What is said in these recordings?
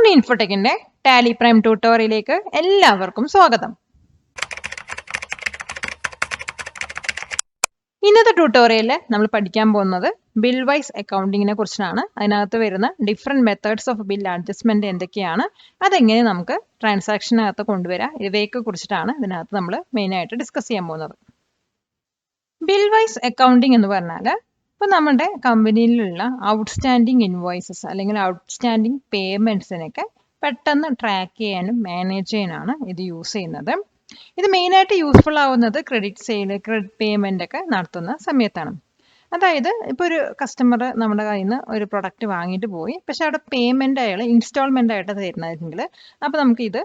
നൂർണി ഇൻഫോടെക്കിന്റെ Tally prime ട്യൂട്ടോറിയലിലേക്ക് എല്ലാവർക്കും സ്വാഗതം. ഇന്നത്തെ ട്യൂട്ടോറിയലിൽ നമ്മൾ പഠിക്കാൻ പോകുന്നത് ബിൽ വൈസ് അക്കൗണ്ടിങ്ങിനെ കുറിച്ചാണ്. അതിനകത്ത് വരുന്ന different methods of bill adjustment എന്തൊക്കെയാണ്, അതെങ്ങനെ നമുക്ക് ട്രാൻസാക്ഷനകത്ത് കൊണ്ടുവരാം, ഇവയൊക്കെ കുറിച്ചിട്ടാണ് ഇതിനകത്ത് നമ്മൾ മെയിനായിട്ട് ഡിസ്കസ് ചെയ്യാൻ പോകുന്നത്. ബിൽ വൈസ് അക്കൗണ്ടിങ് എന്ന് പറഞ്ഞാൽ ഇപ്പോൾ നമ്മുടെ കമ്പനിയിലുള്ള ഔട്ട്സ്റ്റാൻഡിങ് ഇൻവോയ്സസ് അല്ലെങ്കിൽ ഔട്ട്സ്റ്റാൻഡിങ് പേയ്മെന്റ്സിനൊക്കെ പെട്ടെന്ന് ട്രാക്ക് ചെയ്യാനും മാനേജ് ചെയ്യാനാണ് ഇത് യൂസ് ചെയ്യുന്നത്. ഇത് മെയിനായിട്ട് യൂസ്ഫുൾ ആവുന്നത് ക്രെഡിറ്റ് സെയിൽ, ക്രെഡിറ്റ് പേയ്മെന്റ് ഒക്കെ നടത്തുന്ന സമയത്താണ്. അതായത് ഇപ്പോൾ ഒരു കസ്റ്റമർ നമ്മുടെ കയ്യിൽ നിന്ന് ഒരു പ്രൊഡക്റ്റ് വാങ്ങിയിട്ട് പോയി, പക്ഷെ അവിടെ പേയ്മെന്റ് അയാൾ ഇൻസ്റ്റാൾമെന്റ് ആയിട്ട് തരുന്നതെങ്കിൽ അപ്പോൾ നമുക്കിത്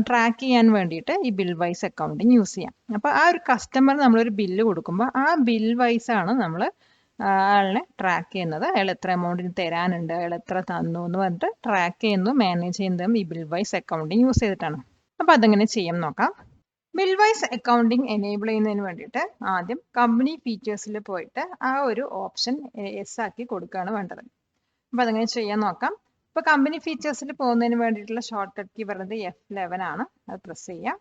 ട്രാക്ക് ചെയ്യാൻ വേണ്ടിയിട്ട് ഈ ബിൽ വൈസ് അക്കൗണ്ടിങ് യൂസ് ചെയ്യാം. അപ്പോൾ ആ ഒരു കസ്റ്റമർ നമ്മളൊരു ബില്ല് കൊടുക്കുമ്പോൾ ആ ബിൽ വൈസ് ആണ് നമ്മൾ അയാളെ ട്രാക്ക് ചെയ്യുന്നത്. അയാൾ എത്ര എമൗണ്ടിന് തരാനുണ്ട്, അയാൾ എത്ര തന്നു എന്ന് പറഞ്ഞിട്ട് ട്രാക്ക് ചെയ്യുന്നു, മാനേജ് ചെയ്യുന്നതും ഈ ബിൽ വൈസ് അക്കൗണ്ടിങ് യൂസ് ചെയ്തിട്ടാണ്. അപ്പോൾ അതെങ്ങനെ ചെയ്യാം നോക്കാം. ബിൽ വൈസ് അക്കൗണ്ടിങ് എനേബിൾ ചെയ്യുന്നതിന് വേണ്ടിയിട്ട് ആദ്യം കമ്പനി ഫീച്ചേഴ്സിൽ പോയിട്ട് ആ ഒരു ഓപ്ഷൻ എസ് ആക്കി കൊടുക്കുകയാണ് വേണ്ടത്. അപ്പോൾ അതെങ്ങനെ ചെയ്യാൻ നോക്കാം. ഇപ്പോൾ കമ്പനി ഫീച്ചേഴ്സിൽ പോകുന്നതിന് വേണ്ടിയിട്ടുള്ള ഷോർട്ട് കട്ട് കീ പറയുന്നത് F11 ആണ്. അത് പ്രസ് ചെയ്യാം.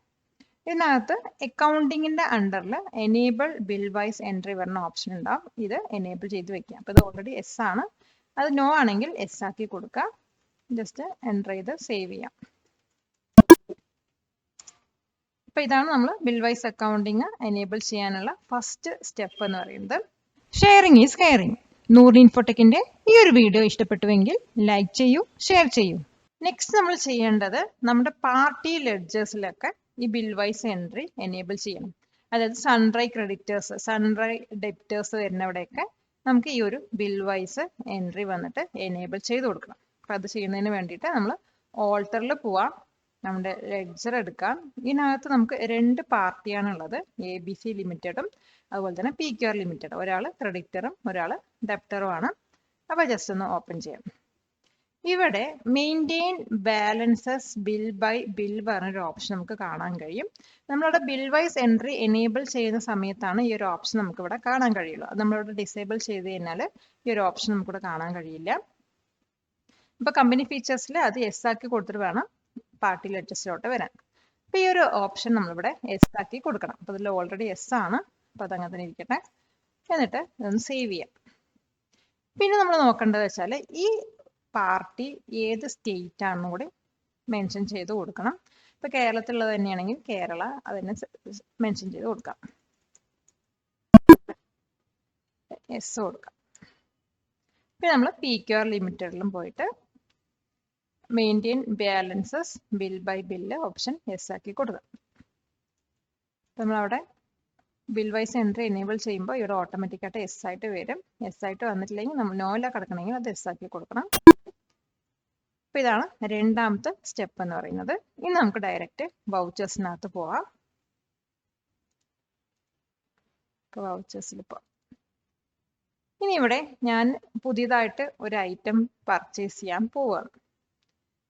ഇതിനകത്ത് അക്കൗണ്ടിങ്ങിന്റെ അണ്ടറിൽ എനേബിൾ ബിൽ വൈസ് എൻട്രി വരുന്ന ഓപ്ഷൻ ഉണ്ടാവും. ഇത് എനേബിൾ ചെയ്ത് വെക്കാം. അപ്പോൾ ഇത് ഓൾറെഡി എസ് ആണ്. അത് നോ ആണെങ്കിൽ എസ് ആക്കി കൊടുക്കുക. ജസ്റ്റ് എൻ്റർ ചെയ്ത് സേവ് ചെയ്യാം. അപ്പോൾ ഇതാണ് നമ്മൾ ബിൽ വൈസ് അക്കൗണ്ടിങ് എനേബിൾ ചെയ്യാനുള്ള ഫസ്റ്റ് സ്റ്റെപ്പ് എന്ന് പറയുന്നത്. Sharing is caring. നൂർണി ഇൻഫോടെക്കിന്റെ ഈ ഒരു വീഡിയോ ഇഷ്ടപ്പെട്ടുവെങ്കിൽ ലൈക്ക് ചെയ്യൂ, ഷെയർ ചെയ്യൂ. നെക്സ്റ്റ് നമ്മൾ ചെയ്യേണ്ടത് നമ്മുടെ പാർട്ടി ലെഡ്ജേഴ്സിലൊക്കെ ഈ ബിൽ വൈസ് എൻട്രി എനേബിൾ ചെയ്യണം. അതായത് സൺഡ്രൈ ക്രെഡിറ്റേഴ്സ്, സൺഡ്രൈ ഡെപ്റ്റേഴ്സ് വരുന്നവിടെയൊക്കെ നമുക്ക് ഈ ഒരു ബിൽ വൈസ് എൻട്രി വന്നിട്ട് എനേബിൾ ചെയ്ത് കൊടുക്കണം. അപ്പം അത് ചെയ്യുന്നതിന് വേണ്ടിയിട്ട് നമ്മൾ ഓൾട്ടറിൽ പോവാം, നമ്മുടെ ലെഡ്ജർ എടുക്കാം. ഇതിനകത്ത് നമുക്ക് രണ്ട് പാർട്ടിയാണുള്ളത്, ABC ലിമിറ്റഡും അതുപോലെ തന്നെ PQR ലിമിറ്റഡ്. ഒരാൾ ക്രെഡിറ്ററും ഒരാൾ ഡെപ്റ്ററുമാണ്. അപ്പോൾ ജസ്റ്റ് ഒന്ന് ഓപ്പൺ ചെയ്യാം. ഇവിടെ maintain balances bill by bill പറഞ്ഞൊരു ഓപ്ഷൻ നമുക്ക് കാണാൻ കഴിയും. നമ്മളിവിടെ ബിൽ വൈസ് എൻട്രി എനേബിൾ ചെയ്യുന്ന സമയത്താണ് ഈ ഒരു ഓപ്ഷൻ നമുക്ക് ഇവിടെ കാണാൻ കഴിയുള്ളൂ. അത് നമ്മളിവിടെ ഡിസേബിൾ ചെയ്ത് കഴിഞ്ഞാൽ ഈ ഒരു ഓപ്ഷൻ നമുക്കിവിടെ കാണാൻ കഴിയില്ല. ഇപ്പോൾ കമ്പനി ഫീച്ചേഴ്സിൽ അത് എസ് ആക്കി കൊടുത്തിട്ട് വേണം പാർട്ടി ലെഡ്ജസിലോട്ട് വരാൻ. അപ്പോൾ ഈ ഒരു ഓപ്ഷൻ നമ്മളിവിടെ എസ് ആക്കി കൊടുക്കണം. അപ്പോൾ ഇതിൽ ഓൾറെഡി എസ് ആണ്. അപ്പോൾ അതങ്ങനെ തന്നെ ഇരിക്കട്ടെ. എന്നിട്ട് ഇതൊന്ന് സേവ് ചെയ്യാം. പിന്നെ നമ്മൾ നോക്കേണ്ടത് വെച്ചാൽ ഈ പാർട്ടി ഏത് സ്റ്റേറ്റ് ആണെന്നും കൂടി മെൻഷൻ ചെയ്ത് കൊടുക്കണം. ഇപ്പൊ കേരളത്തിലുള്ളത് തന്നെയാണെങ്കിൽ കേരള അതിനെ മെൻഷൻ ചെയ്ത് കൊടുക്കാം. എസ് കൊടുക്കാം. പിന്നെ നമ്മൾ PQR ലിമിറ്റഡിലും പോയിട്ട് maintain balances bill by bill option yes ആക്കി കൊടുക്കാം. നമ്മളവിടെ ബിൽ വൈസ് എൻട്രി എനേബിൾ ചെയ്യുമ്പോൾ ഇവിടെ ഓട്ടോമാറ്റിക്കായിട്ട് എസ് ആയിട്ട് വരും. എസ് ആയിട്ട് വന്നിട്ടില്ലെങ്കിൽ നമ്മൾ നോയില കിടക്കണമെങ്കിൽ അത് എസ് ആക്കി കൊടുക്കണം. അപ്പോൾ ഇതാണ് രണ്ടാമത്തെ സ്റ്റെപ്പ് എന്ന് പറയുന്നത്. ഇനി നമുക്ക് ഡയറക്റ്റ് വൗച്ചേഴ്സിനകത്ത് പോവാം. ഇപ്പോൾ വൗച്ചേഴ്സിൽ പോവാം. ഇനി ഇവിടെ ഞാൻ പുതിയതായിട്ട് ഒരു ഐറ്റം പർച്ചേസ് ചെയ്യാൻ പോവുകയാണ്.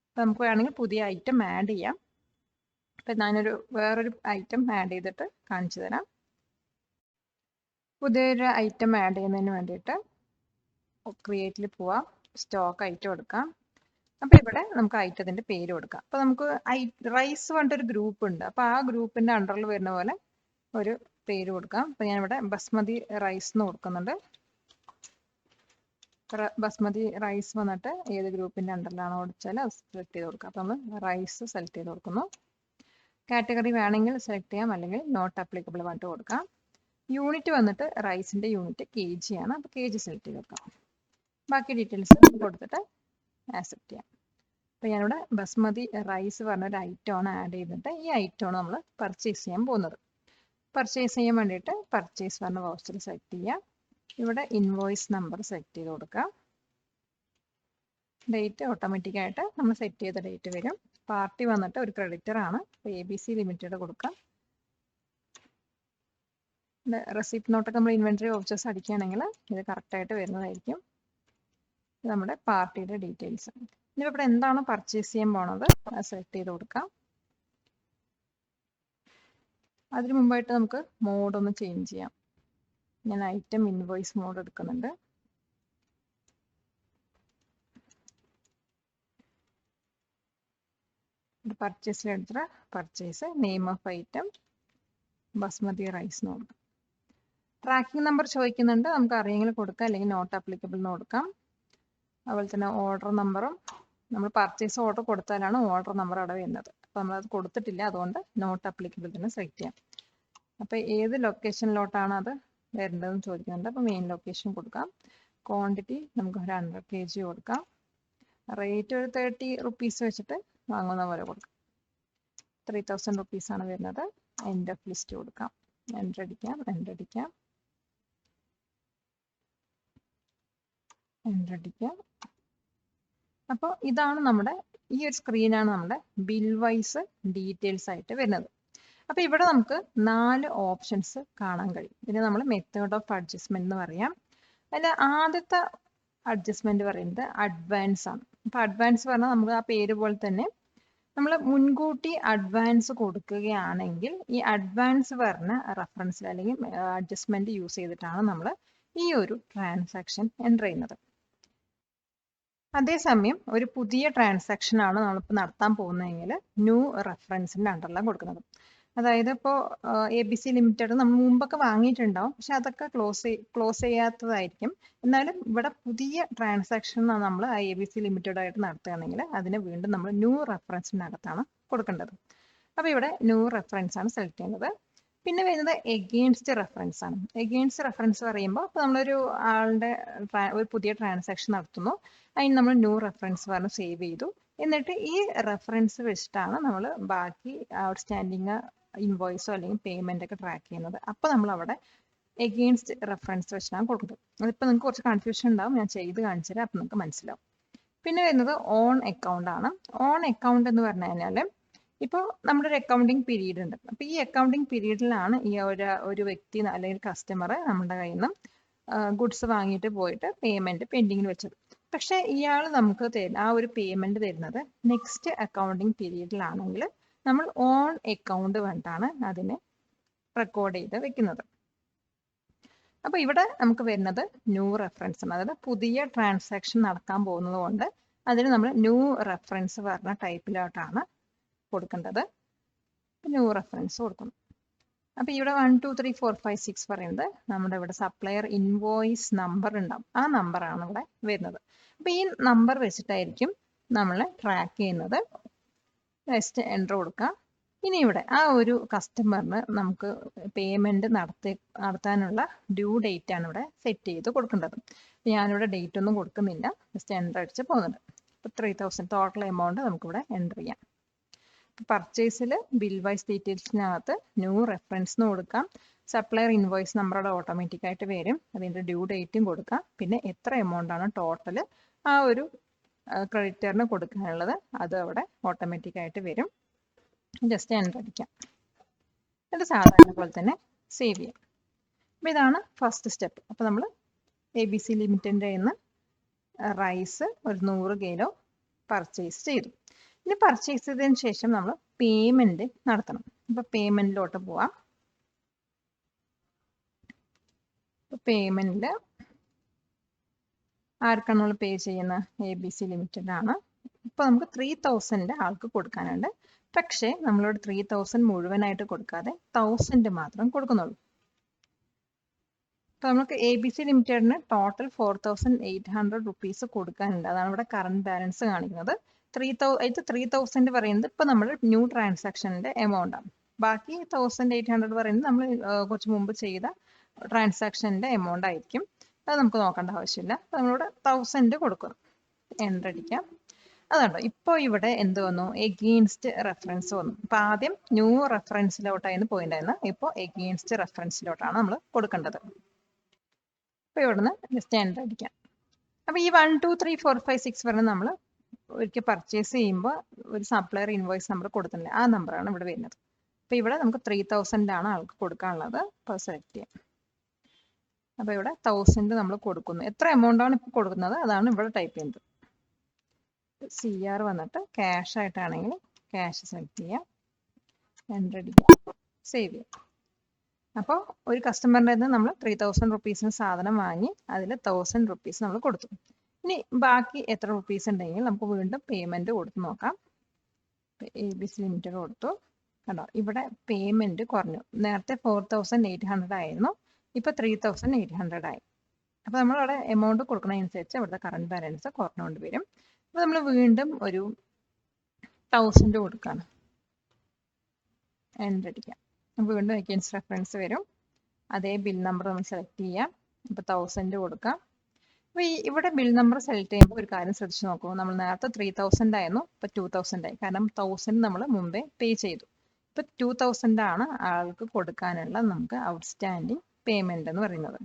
അപ്പോൾ നമുക്ക് വേണമെങ്കിൽ പുതിയ ഐറ്റം ആഡ് ചെയ്യാം. അപ്പം ഞാനൊരു വേറൊരു ഐറ്റം ആഡ് ചെയ്തിട്ട് കാണിച്ചു തരാം. പുതിയൊരു ഐറ്റം ആഡ് ചെയ്യുന്നതിന് വേണ്ടിയിട്ട് ക്രിയേറ്റിൽ പോവാം, സ്റ്റോക്ക് ഐറ്റം എടുക്കാം. അപ്പോൾ ഇവിടെ നമുക്ക് ഐറ്റത്തിൻ്റെ പേര് കൊടുക്കാം. അപ്പോൾ നമുക്ക് റൈസ് പറഞ്ഞിട്ടൊരു ഗ്രൂപ്പ് ഉണ്ട്. അപ്പോൾ ആ ഗ്രൂപ്പിൻ്റെ അണ്ടറിൽ വരുന്ന പോലെ ഒരു പേര് കൊടുക്കാം. അപ്പോൾ ഞാനിവിടെ ബസ്മതി റൈസ് എന്ന് കൊടുക്കുന്നുണ്ട്. ബസ്മതി റൈസ് വന്നിട്ട് ഏത് ഗ്രൂപ്പിൻ്റെ അണ്ടറിലാണോ ഓടിച്ചാൽ അത് സെലക്ട് ചെയ്ത് കൊടുക്കാം. അപ്പോൾ നമ്മൾ റൈസ് സെലക്ട് ചെയ്ത് കൊടുക്കുന്നു. കാറ്റഗറി വേണമെങ്കിൽ സെലക്ട് ചെയ്യാം, അല്ലെങ്കിൽ നോട്ട് അപ്ലിക്കബിൾ പറഞ്ഞിട്ട് കൊടുക്കാം. യൂണിറ്റ് വന്നിട്ട് റൈസിൻ്റെ യൂണിറ്റ് KG ആണ്. അപ്പോൾ KG സെലക്ട് ചെയ്ത് കൊടുക്കാം. ബാക്കി ഡീറ്റെയിൽസ് കൊടുത്തിട്ട് ആക്സെപ്റ്റ് ചെയ്യാം. അപ്പോൾ ഞാനിവിടെ ബസ്മതി റൈസ് പറഞ്ഞൊരു ഐറ്റമാണ് ആഡ് ചെയ്തിട്ട് ഈ ഐറ്റമാണ് നമ്മൾ പർച്ചേസ് ചെയ്യാൻ പോകുന്നത്. പർച്ചേസ് ചെയ്യാൻ വേണ്ടിയിട്ട് പർച്ചേസ് പറഞ്ഞ വൗച്ചർ സെലക്ട് ചെയ്യുക. ഇവിടെ ഇൻവോയ്സ് നമ്പർ സെലക്ട് ചെയ്ത് കൊടുക്കുക. ഡേറ്റ് ഓട്ടോമാറ്റിക്കായിട്ട് നമ്മൾ സെറ്റ് ചെയ്ത ഡേറ്റ് വരും. പാർട്ടി വന്നിട്ട് ഒരു ക്രെഡിറ്റർ ആണ്. അപ്പോൾ ABC ലിമിറ്റഡ് കൊടുക്കാം. റെസിപ്റ്റ് നോട്ടൊക്കെ നമ്മൾ ഇൻവെന്ററി വൗച്ചേഴ്സ് അടിക്കുകയാണെങ്കിൽ ഇത് കറക്റ്റായിട്ട് വരുന്നതായിരിക്കും. നമ്മുടെ പാർട്ടിയുടെ ഡീറ്റെയിൽസ്. ഇനി ഇവിടെ എന്താണ് പർച്ചേസ് ചെയ്യാൻ പോണത് അത് സെലക്ട് ചെയ്ത് കൊടുക്കാം. അതിന് മുമ്പായിട്ട് നമുക്ക് മോഡ് ഒന്ന് ചേഞ്ച് ചെയ്യാം. ഞാൻ ഐറ്റം ഇൻവോയ്സ് മോഡ് എടുക്കുന്നുണ്ട്. പർച്ചേസിൽ എടുത്തിട്ട് purchase, name of item basmati rice എന്ന് കൊടുക്കാം. ട്രാക്കിംഗ് നമ്പർ ചോദിക്കുന്നുണ്ട്, നമുക്ക് അറിയെങ്കിൽ കൊടുക്കാം, അല്ലെങ്കിൽ നോട്ട് ആപ്ലിക്കബിൾ എന്ന് കൊടുക്കാം. അതുപോലെ തന്നെ ഓർഡർ നമ്പറും നമ്മൾ പർച്ചേസ് ഓർഡർ കൊടുത്താലാണ് ഓർഡർ നമ്പർ അവിടെ വരുന്നത്. അപ്പോൾ നമ്മളത് കൊടുത്തിട്ടില്ല, അതുകൊണ്ട് നോട്ട് ആപ്ലിക്കബിൾ തന്നെ സെലക്ട് ചെയ്യാം. അപ്പോൾ ഏത് ലൊക്കേഷനിലോട്ടാണ് അത് വരേണ്ടതെന്ന് ചോദിക്കുന്നുണ്ട്. അപ്പോൾ മെയിൻ ലൊക്കേഷൻ കൊടുക്കാം. ക്വാണ്ടിറ്റി നമുക്ക് 100 kg കൊടുക്കാം. റേറ്റ് ഒരു 30 rupees വെച്ചിട്ട് വാങ്ങുന്ന പോലെ കൊടുക്കാം. 3000 rupees ആണ് വരുന്നത്. എൻഡ് ഓഫ് ലിസ്റ്റ് കൊടുക്കാം. എൻ്റർ അടിക്കാം, എൻ്റർ അടിക്കാം, എൻ്റർ അടിക്കാം. അപ്പോൾ ഇതാണ് നമ്മുടെ ഈ ഒരു സ്ക്രീനാണ് നമ്മുടെ ബിൽ വൈസ് ഡീറ്റെയിൽസ് ആയിട്ട് വരുന്നത്. അപ്പോൾ ഇവിടെ നമുക്ക് 4 ഓപ്ഷൻസ് കാണാൻ കഴിയും. ഇതിന് നമ്മൾ മെത്തേഡ് ഓഫ് അഡ്ജസ്റ്റ്മെന്റ് എന്ന് പറയാം. അതിൽ ആദ്യത്തെ അഡ്ജസ്റ്റ്മെന്റ് പറയുന്നത് അഡ്വാൻസ് ആണ്. അപ്പോൾ അഡ്വാൻസ് പറഞ്ഞാൽ നമുക്ക് ആ പേര് പോലെ തന്നെ നമ്മൾ മുൻകൂട്ടി അഡ്വാൻസ് കൊടുക്കുകയാണെങ്കിൽ ഈ അഡ്വാൻസ് പറഞ്ഞ റെഫറൻസിൽ അല്ലെങ്കിൽ അഡ്ജസ്റ്റ്മെന്റ് യൂസ് ചെയ്തിട്ടാണ് നമ്മൾ ഈ ഒരു ട്രാൻസാക്ഷൻ എൻ്റർ ചെയ്യുന്നത്. അതേസമയം ഒരു പുതിയ ട്രാൻസാക്ഷൻ ആണ് നമ്മളിപ്പോൾ നടത്താൻ പോകുന്നതെങ്കിൽ ന്യൂ റെഫറൻസിന്റെ അണ്ടറിലാണ് കൊടുക്കുന്നത്. അതായത് ഇപ്പോൾ ABC ലിമിറ്റഡ് നമ്മൾ മുമ്പൊക്കെ വാങ്ങിയിട്ടുണ്ടാവും, പക്ഷെ അതൊക്കെ ക്ലോസ് ചെയ്യാത്തതായിരിക്കും. എന്നാലും ഇവിടെ പുതിയ ട്രാൻസാക്ഷൻ നമ്മൾ ABC ലിമിറ്റഡ് ആയിട്ട് നടത്തുകയാണെങ്കിൽ അതിന് വീണ്ടും നമ്മൾ ന്യൂ റെഫറൻസിനകത്താണ് കൊടുക്കേണ്ടത്. അപ്പോൾ ഇവിടെ ന്യൂ റെഫറൻസ് ആണ് സെലക്ട് ചെയ്യുന്നത്. പിന്നെ വരുന്നത് എഗെയിൻസ്റ്റ് റെഫറൻസ് ആണ്. എഗെയിൻസ്റ്റ് റെഫറൻസ് പറയുമ്പോൾ ഇപ്പോൾ നമ്മളൊരു ആളുടെ ഒരു പുതിയ ട്രാൻസാക്ഷൻ നടത്തുന്നു, അതിന് നമ്മൾ ന്യൂ റെഫറൻസ് പറഞ്ഞ് സേവ് ചെയ്തു. എന്നിട്ട് ഈ റെഫറൻസ് വെച്ചിട്ടാണ് നമ്മൾ ബാക്കി ഔട്ട്സ്റ്റാൻഡിങ് ഇൻവോയ്സോ അല്ലെങ്കിൽ പേയ്മെന്റ് ഒക്കെ ട്രാക്ക് ചെയ്യുന്നത്. അപ്പോൾ നമ്മൾ അവിടെ എഗെയിൻസ്റ്റ് റെഫറൻസ് വെച്ചിട്ടാണ് കൊടുക്കുന്നത്. അതിപ്പോൾ നിങ്ങൾക്ക് കുറച്ച് കൺഫ്യൂഷൻ ഉണ്ടാവും, ഞാൻ ചെയ്ത് കാണിച്ചു തരാം, അപ്പോൾ നിങ്ങൾക്ക് മനസ്സിലാവും. പിന്നെ വരുന്നത് ഓൺ അക്കൗണ്ട് ആണ്. ഓൺ അക്കൗണ്ട് എന്ന് പറഞ്ഞു കഴിഞ്ഞാൽ ഇപ്പോൾ നമ്മുടെ ഒരു അക്കൗണ്ടിങ് പീരീഡ് ഉണ്ട്. അപ്പോൾ ഈ അക്കൗണ്ടിങ് പീരീഡിലാണ് ഈ ഒരു വ്യക്തി അല്ലെങ്കിൽ കസ്റ്റമർ നമ്മുടെ കയ്യിൽ നിന്ന് ഗുഡ്സ് വാങ്ങിയിട്ട് പോയിട്ട് പേയ്മെന്റ് പെൻഡിങ്ങിൽ വെച്ചത്. പക്ഷെ ഇയാൾ നമുക്ക് ആ ഒരു പേയ്മെന്റ് തരുന്നത് നെക്സ്റ്റ് അക്കൗണ്ടിങ് പീരീഡിലാണെങ്കിൽ നമ്മൾ ഓൺ അക്കൗണ്ട് വേണ്ടിയിട്ടാണ് അതിനെ റെക്കോർഡ് ചെയ്ത് വെക്കുന്നത്. അപ്പോൾ ഇവിടെ നമുക്ക് വരുന്നത് ന്യൂ റെഫറൻസ് ആണ്. അതായത് പുതിയ ട്രാൻസാക്ഷൻ നടക്കാൻ പോകുന്നത് കൊണ്ട് അതിന് നമ്മൾ ന്യൂ റെഫറൻസ് പറഞ്ഞ ടൈപ്പിലോട്ടാണ് കൊടുക്കേണ്ടത്. ന്യൂ റെഫറൻസ് കൊടുക്കണം. അപ്പോൾ ഇവിടെ 1 2 3 4 5 6 പറയുന്നത് നമ്മുടെ ഇവിടെ സപ്ലയർ ഇൻവോയ്സ് നമ്പർ ഉണ്ടാവും, ആ നമ്പറാണ് ഇവിടെ വരുന്നത്. അപ്പോൾ ഈ നമ്പർ വെച്ചിട്ടായിരിക്കും നമ്മൾ ട്രാക്ക് ചെയ്യുന്നത്. ജസ്റ്റ് എൻ്റർ കൊടുക്കുക. ഇനി ഇവിടെ ആ ഒരു കസ്റ്റമറിന് നമുക്ക് പേയ്മെന്റ് നടത്താനുള്ള ഡ്യൂ ഡേറ്റ് ആണ് ഇവിടെ സെറ്റ് ചെയ്ത് കൊടുക്കേണ്ടത്. ഞാനിവിടെ ഡേറ്റ് ഒന്നും കൊടുക്കുന്നില്ല, ജസ്റ്റ് എൻ്റർ അടിച്ച് പോകുന്നുണ്ട്. ഇപ്പോൾ 3000 ടോട്ടൽ എമൗണ്ട് നമുക്കിവിടെ എൻ്റർ ചെയ്യാം. പർച്ചേസിൽ ബിൽ വൈസ് ഡീറ്റെയിൽസിനകത്ത് ന്യൂ റെഫറൻസ് എന്ന് കൊടുക്കാം. സപ്ലയർ ഇൻവോയ്സ് നമ്പറോടെ ഓട്ടോമാറ്റിക് ആയിട്ട് വരും, അതിൻ്റെ ഡ്യൂ ഡേറ്റും കൊടുക്കാം. പിന്നെ എത്ര എമൗണ്ട് ആണ് ടോട്ടൽ ആ ഒരു ക്രെഡിറ്ററിന് കൊടുക്കാനുള്ളത് അത് അവിടെ ഓട്ടോമാറ്റിക് ആയിട്ട് വരും. ജസ്റ്റ് എൻ്റർ അടിക്കാം. എന്നിട്ട് സാധാരണ പോലെ തന്നെ സേവ് ചെയ്യാം. അപ്പോൾ ഇതാണ് ഫസ്റ്റ് സ്റ്റെപ്പ്. അപ്പോൾ നമ്മൾ ABC ലിമിറ്റഡിൻ്റെ നിന്ന് റൈസ് ഒരു 100 kg പർച്ചേസ് ചെയ്തു. ഇനി പർച്ചേസ് ചെയ്തതിന് ശേഷം നമ്മൾ പേയ്മെന്റ് നടത്തണം. അപ്പോൾ പേയ്മെന്റിലോട്ട് പോവാം. പേയ്മെന്റിൽ ആർക്കാണ് നമ്മൾ പേ ചെയ്യുന്ന? ABC ലിമിറ്റഡ് ആണ്. ഇപ്പോൾ നമുക്ക് 3000 ആൾക്ക് കൊടുക്കാനുണ്ട്. പക്ഷേ നമ്മളോട് 3000 മുഴുവനായിട്ട് കൊടുക്കാതെ 1000 മാത്രം കൊടുക്കുന്നുള്ളൂ. അപ്പോൾ നമുക്ക് ABC ലിമിറ്റഡിന് ടോട്ടൽ 4800 rupees കൊടുക്കാനുണ്ട്. അതാണ് ഇവിടെ കറണ്ട് ബാലൻസ് കാണിക്കുന്നത്. 3000 പറയുന്നത് ഇപ്പോൾ നമ്മൾ ന്യൂ ട്രാൻസാക്ഷൻ്റെ എമൗണ്ട് ആണ്. ബാക്കി 1800 പറയുന്നത് നമ്മൾ കുറച്ച് മുമ്പ് ചെയ്ത ട്രാൻസാക്ഷൻ്റെ എമൗണ്ട് ആയിരിക്കും. അത് നമുക്ക് നോക്കേണ്ട ആവശ്യമില്ല. അപ്പോൾ നമ്മളിവിടെ 1000 കൊടുക്കുന്നു. എൻ്റർ അടിക്കാം. അതുണ്ടോ ഇപ്പോൾ ഇവിടെ എന്ത് വന്നു? എഗെയിൻസ്റ്റ് റെഫറൻസ് വന്നു. അപ്പോൾ ആദ്യം ന്യൂ റെഫറൻസിലോട്ടായിരുന്നു പോയിണ്ടായിരുന്നു, ഇപ്പോൾ എഗെയിൻസ്റ്റ് റെഫറൻസിലോട്ടാണ് നമ്മൾ കൊടുക്കേണ്ടത്. അപ്പോൾ ഇവിടുന്ന് ജസ്റ്റ് എൻ്റർ അടിക്കാം. അപ്പോൾ ഈ 1 2 3 4 5 6 പറഞ്ഞ് നമ്മൾ ഒരിക്കൽ പർച്ചേസ് ചെയ്യുമ്പോൾ ഒരു സപ്ലയർ ഇൻവോയ്സ് നമ്പർ കൊടുത്തില്ലേ, ആ നമ്പറാണ് ഇവിടെ വരുന്നത്. അപ്പോൾ ഇവിടെ നമുക്ക് 3000 ആണ് ആൾക്ക് കൊടുക്കാനുള്ളത്. അപ്പോൾ സെലക്ട് ചെയ്യാം. അപ്പോൾ ഇവിടെ 1000 നമ്മൾ കൊടുക്കുന്നു. എത്ര എമൗണ്ട് ആണ് ഇപ്പോൾ കൊടുക്കുന്നത് അതാണ് ഇവിടെ ടൈപ്പ് ചെയ്യുന്നത്. CR വന്നിട്ട് ക്യാഷ് ആയിട്ടാണെങ്കിൽ ക്യാഷ് സെലക്ട് ചെയ്യാം. എൻ്റർ അടിക്കാം. സേവ് ചെയ്യാം. അപ്പോൾ ഒരു കസ്റ്റമറിൻ്റെ നിന്ന് നമ്മൾ 3000 rupees സാധനം വാങ്ങി അതിൽ 1000 rupees നമ്മൾ കൊടുത്തു. ഇനി ബാക്കി എത്ര റുപ്പീസ് ഉണ്ടെങ്കിൽ നമുക്ക് വീണ്ടും പേയ്മെന്റ് കൊടുത്ത് നോക്കാം. ABC ലിമിറ്റഡ് കൊടുത്തു. കണ്ടോ ഇവിടെ പേയ്മെന്റ് കുറഞ്ഞു. നേരത്തെ 4800 ആയിരുന്നു, ഇപ്പൊ 3800 ആയി. അപ്പൊ നമ്മളവിടെ എമൗണ്ട് കൊടുക്കുന്നതനുസരിച്ച് അവിടുത്തെ കറണ്ട് ബാലൻസ് കുറഞ്ഞുകൊണ്ട് വരും. അപ്പൊ നമ്മൾ വീണ്ടും ഒരു 1000 കൊടുക്കാണ്, എൻ്റർ അടിക്കാം. വീണ്ടും അഗെയിൻസ്റ്റ് റെഫറൻസ് വരും. അതേ ബിൽ നമ്പർ നമ്മൾ സെലക്ട് ചെയ്യാം. ഇപ്പൊ 1000 കൊടുക്കാം. അപ്പൊ ഇവിടെ ബിൽ നമ്പർ സെലക്ട് ചെയ്യുമ്പോൾ ഒരു കാര്യം ശ്രദ്ധിച്ചു നോക്കൂ. നമ്മൾ നേരത്തെ 3000 ആയിരുന്നു, ഇപ്പൊ 2000 ആയി. കാരണം 1000 നമ്മൾ മുമ്പേ പേ ചെയ്തു. ഇപ്പൊ 2000 ആണ് ആൾക്ക് കൊടുക്കാനുള്ള നമുക്ക് ഔട്ട്സ്റ്റാൻഡിങ് പേയ്മെന്റ് എന്ന് പറയുന്നത്.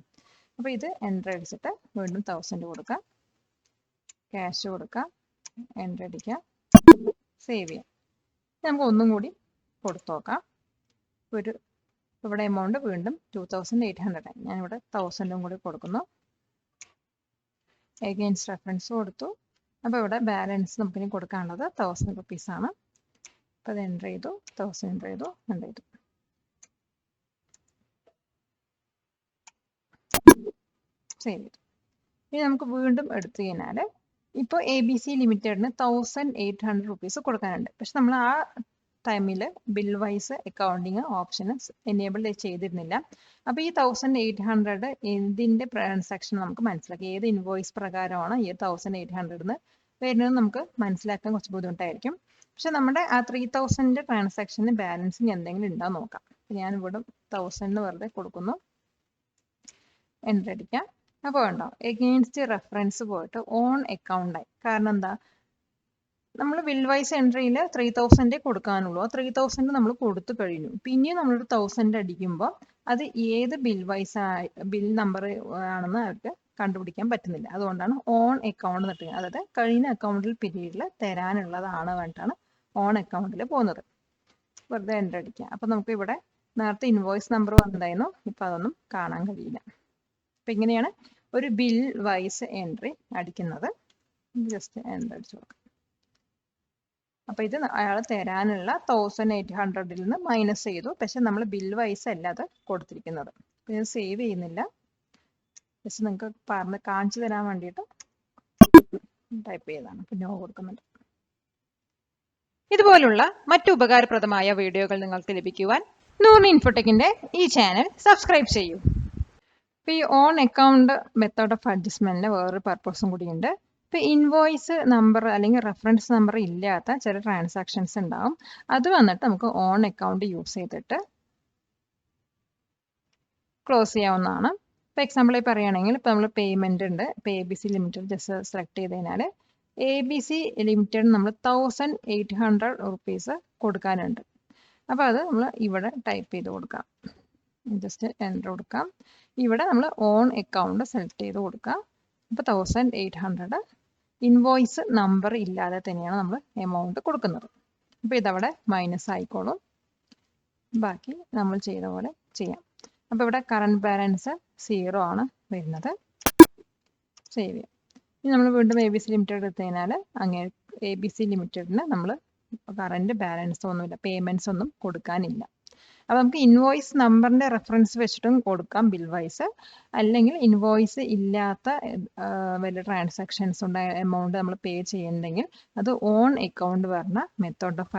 അപ്പൊ ഇത് എൻ്റർ അടിച്ചിട്ട് വീണ്ടും 1000 കൊടുക്കാം, ക്യാഷ് കൊടുക്കാം, എൻ്റർ അടിക്കാം, സേവ് ചെയ്യാം. നമുക്ക് ഒന്നും കൂടി കൊടുത്തു നോക്കാം. ഇവിടെ എമൗണ്ട് വീണ്ടും 2800 ആയി. ഞാനിവിടെ 1000 കൂടി കൊടുക്കുന്നു, എഗെയിൻസ്റ്റ് റെഫറൻസ് കൊടുത്തു. അപ്പോൾ ഇവിടെ ബാലൻസ് നമുക്കിനി കൊടുക്കാനുള്ളത് 1000 റുപ്പീസ് ആണ്. അപ്പോൾ അത് എൻ്റർ ചെയ്തു, 1000 എൻ്റർ ചെയ്തു, സേവ് ചെയ്തു. ഇനി നമുക്ക് വീണ്ടും എടുത്തു കഴിഞ്ഞാൽ ഇപ്പോൾ ABC ലിമിറ്റഡിന് 1800 റുപ്പീസ് കൊടുക്കാനുണ്ട്. പക്ഷെ നമ്മൾ ആ ടൈമിൽ bill wise accounting option enable ചെയ്തിരുന്നില്ല. അപ്പോൾ ഈ 1800 എന്തിൻ്റെ ട്രാൻസാക്ഷൻ നമുക്ക് മനസ്സിലാക്കി, ഏത് ഇൻവോയ്സ് പ്രകാരമാണ് ഈ 1800 വരുന്നത് നമുക്ക് മനസ്സിലാക്കാൻ കുറച്ച് ബുദ്ധിമുട്ടായിരിക്കും. പക്ഷെ നമ്മുടെ ആ 3000 ട്രാൻസാക്ഷന് ബാലൻസിന് എന്തെങ്കിലും ഉണ്ടോ നോക്കാം. ഞാൻ ഇവിടെ 1000 വെറുതെ കൊടുക്കുന്നു, എൻ്റർ അടിക്കാം. അപ്പോൾ ഉണ്ടോ എഗെയിൻസ്റ്റ് റെഫറൻസ് പോയിട്ട് ഓൺ അക്കൗണ്ട് ആയി. കാരണം എന്താ, നമ്മൾ ബിൽ വൈസ് എൻട്രിയിൽ 3000 കൊടുക്കാനുള്ളൂ. ആ 3000 നമ്മൾ കൊടുത്തു കഴിഞ്ഞു. പിന്നെയും നമ്മളൊരു 1000 അടിക്കുമ്പോൾ അത് ഏത് ബിൽ നമ്പർ ആണെന്ന് അവർക്ക് കണ്ടുപിടിക്കാൻ പറ്റുന്നില്ല. അതുകൊണ്ടാണ് ഓൺ അക്കൗണ്ട് എന്നിട്ട്, അതായത് കഴിഞ്ഞ അക്കൗണ്ടിൽ പീരീഡിൽ തരാനുള്ളതാണ് വേണ്ടിയിട്ടാണ് ഓൺ അക്കൗണ്ടിൽ പോകുന്നത്. വെറുതെ എൻ്റർ അടിക്കുക. അപ്പം നമുക്ക് ഇവിടെ നേരത്തെ ഇൻവോയ്സ് നമ്പർ വന്നിട്ടുണ്ടായിരുന്നു, ഇപ്പം അതൊന്നും കാണാൻ കഴിയില്ല. അപ്പം ഇങ്ങനെയാണ് ഒരു ബിൽ വൈസ് എൻട്രി അടിക്കുന്നത്. ജസ്റ്റ് എൻ്റർ അടിച്ചു കൊടുക്കാം. അപ്പൊ ഇത് അയാൾ തരാനുള്ള 1800 നിന്ന് മൈനസ് ചെയ്തു. പക്ഷെ നമ്മൾ ബിൽ വൈസ് അല്ല അത് കൊടുത്തിരിക്കുന്നത്. അപ്പൊ ഇത് സേവ് ചെയ്യുന്നില്ല, ജസ്റ്റ് നിങ്ങൾക്ക് പറഞ്ഞ് കാണിച്ചു തരാൻ വേണ്ടിയിട്ട് ടൈപ്പ് ചെയ്താണ്. അപ്പൊ നോ കൊടുക്കുന്നുണ്ട്. ഇതുപോലുള്ള മറ്റു ഉപകാരപ്രദമായ വീഡിയോകൾ നിങ്ങൾക്ക് ലഭിക്കുവാൻ നൂറിൻ ഇൻഫോടെക്കിന്റെ ഈ ചാനൽ സബ്സ്ക്രൈബ് ചെയ്യൂ. ഇപ്പൊ ഈ ഓൺ അക്കൗണ്ട് മെത്തേഡ് ഓഫ് അഡ്ജസ്റ്റ്മെന്റിന് വേറൊരു പർപ്പസും കൂടിയുണ്ട്. ഇപ്പൊ ഇൻവോയ്സ് നമ്പർ അല്ലെങ്കിൽ റെഫറൻസ് നമ്പർ ഇല്ലാത്ത ചില ട്രാൻസാക്ഷൻസ് ഉണ്ടാവും. അത് വന്നിട്ട് നമുക്ക് ഓൺ അക്കൗണ്ട് യൂസ് ചെയ്തിട്ട് ക്ലോസ് ചെയ്യാവുന്നതാണ്. ഇപ്പൊ എക്സാമ്പിളായി പറയുകയാണെങ്കിൽ ഇപ്പൊ നമ്മൾ പേയ്മെന്റ് ഉണ്ട്, ഇപ്പൊ ABC ലിമിറ്റഡ് ജസ്റ്റ് സെലക്ട് ചെയ്ത് കഴിഞ്ഞാൽ ABC ലിമിറ്റഡ് നമ്മൾ 1800 റുപ്പീസ് കൊടുക്കാനുണ്ട്. അപ്പൊ അത് നമ്മൾ ഇവിടെ ടൈപ്പ് ചെയ്ത് കൊടുക്കാം, ജസ്റ്റ് എൻ്റർ കൊടുക്കാം. ഇവിടെ നമ്മൾ ഓൺ അക്കൗണ്ട് സെലക്ട് ചെയ്ത് കൊടുക്കാം. അപ്പൊ 1800 ഇൻവോയ്സ് നമ്പർ ഇല്ലാതെ തന്നെയാണ് നമ്മൾ എമൗണ്ട് കൊടുക്കുന്നത്. അപ്പൊ ഇതവിടെ മൈനസ് ആയിക്കോളും. ബാക്കി നമ്മൾ ചെയ്ത പോലെ ചെയ്യാം. അപ്പൊ ഇവിടെ കറണ്ട് ബാലൻസ് 0 ആണ് വരുന്നത്. സേവ് ചെയ്യാം. ഇനി നമ്മൾ വീണ്ടും ABC ലിമിറ്റഡ് എടുത്തു കഴിഞ്ഞാൽ അങ്ങനെ ABC ലിമിറ്റഡിന് നമ്മൾ കറണ്ട് ബാലൻസ് ഒന്നുമില്ല, പേയ്മെന്റ്സ് ഒന്നും കൊടുക്കാനില്ല. അപ്പൊ നമുക്ക് ഇൻവോയ്സ് നമ്പറിന്റെ റെഫറൻസ് വെച്ചിട്ടും കൊടുക്കാം ബിൽ വൈസ്, അല്ലെങ്കിൽ ഇൻവോയ്സ് ഇല്ലാത്ത വലിയ ട്രാൻസാക്ഷൻസ് ഉണ്ടായ എമൗണ്ട് നമ്മൾ പേ ചെയ്യുന്നുണ്ടെങ്കിൽ അത് ഓൺ അക്കൗണ്ട് പറഞ്ഞ മെത്തേഡ് ഓഫ്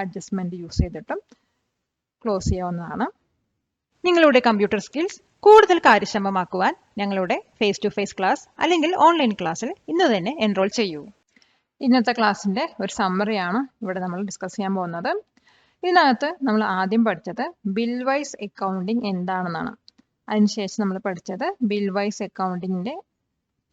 അഡ്ജസ്റ്റ്മെന്റ് യൂസ് ചെയ്തിട്ടും ക്ലോസ് ചെയ്യാവുന്നതാണ്. നിങ്ങളുടെ കമ്പ്യൂട്ടർ സ്കിൽസ് കൂടുതൽ കാര്യക്ഷമമാക്കുവാൻ ഞങ്ങളുടെ ഫേസ് ടു ഫേസ് ക്ലാസ് അല്ലെങ്കിൽ ഓൺലൈൻ ക്ലാസ്സിൽ ഇന്ന് തന്നെ എൻറോൾ ചെയ്യൂ. ഇന്നത്തെ ക്ലാസ്സിന്റെ ഒരു സമ്മറിയാണ് ഇവിടെ നമ്മൾ ഡിസ്കസ് ചെയ്യാൻ പോകുന്നത്. ഇതിനകത്ത് നമ്മൾ ആദ്യം പഠിച്ചത് ബിൽ വൈസ് അക്കൗണ്ടിങ് എന്താണെന്നാണ്. അതിനുശേഷം നമ്മൾ പഠിച്ചത് ബിൽ വൈസ് അക്കൗണ്ടിങ്ങിന്റെ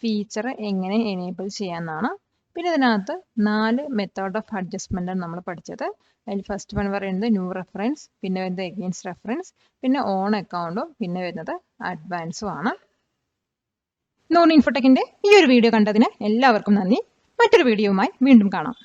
ഫീച്ചർ എങ്ങനെ എനേബിൾ ചെയ്യാമെന്നാണ്. പിന്നെ ഇതിനകത്ത് 4 മെത്തേഡ് ഓഫ് അഡ്ജസ്റ്റ്മെന്റ് ആണ് നമ്മൾ പഠിച്ചത്. അതിൽ ഫസ്റ്റ് വൺ പറയുന്നത് ന്യൂ റെഫറൻസ്, പിന്നെ വരുന്നത് എഗെയിൻസ്റ്റ് റെഫറൻസ്, പിന്നെ ഓൺ അക്കൗണ്ടും, പിന്നെ വരുന്നത് അഡ്വാൻസും ആണ്. നൂറിൻ ഇൻഫോടെക്കിന്റെ ഈ ഒരു വീഡിയോ കണ്ടതിന് എല്ലാവർക്കും നന്ദി. മറ്റൊരു വീഡിയോയുമായി വീണ്ടും കാണാം.